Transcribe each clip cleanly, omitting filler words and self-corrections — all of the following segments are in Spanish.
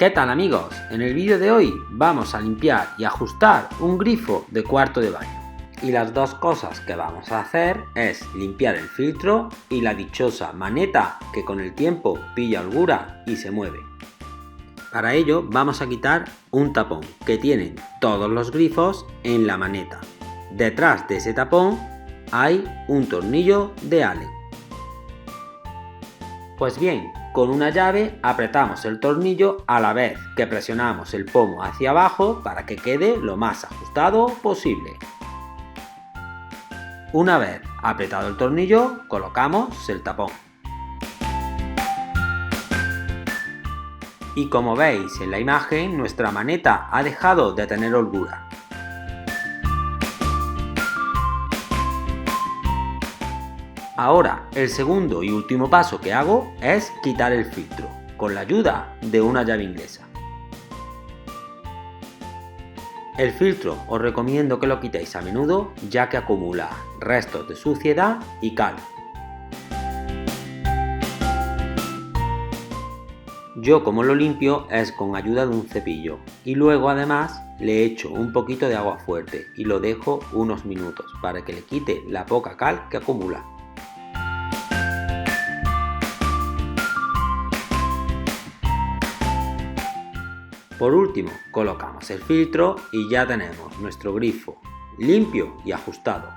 ¿Qué tal amigos? En el vídeo de hoy vamos a limpiar y ajustar un grifo de cuarto de baño. Y las dos cosas que vamos a hacer es limpiar el filtro y la dichosa maneta que con el tiempo pilla holgura y se mueve. Para ello vamos a quitar un tapón que tienen todos los grifos en la maneta. Detrás de ese tapón hay un tornillo de Allen. Pues bien, con una llave apretamos el tornillo a la vez que presionamos el pomo hacia abajo para que quede lo más ajustado posible. Una vez apretado el tornillo, colocamos el tapón. Y como veis en la imagen, nuestra maneta ha dejado de tener holgura. Ahora, el segundo y último paso que hago es quitar el filtro, con la ayuda de una llave inglesa. El filtro os recomiendo que lo quitéis a menudo, ya que acumula restos de suciedad y cal. Yo como lo limpio es con ayuda de un cepillo y luego además le echo un poquito de agua fuerte y lo dejo unos minutos para que le quite la poca cal que acumula. Por último, colocamos el filtro y ya tenemos nuestro grifo limpio y ajustado.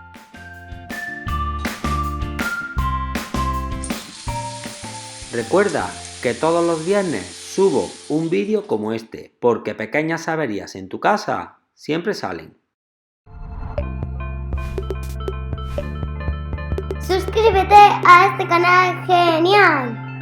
Recuerda que todos los viernes subo un vídeo como este, porque pequeñas averías en tu casa siempre salen. Suscríbete a este canal genial.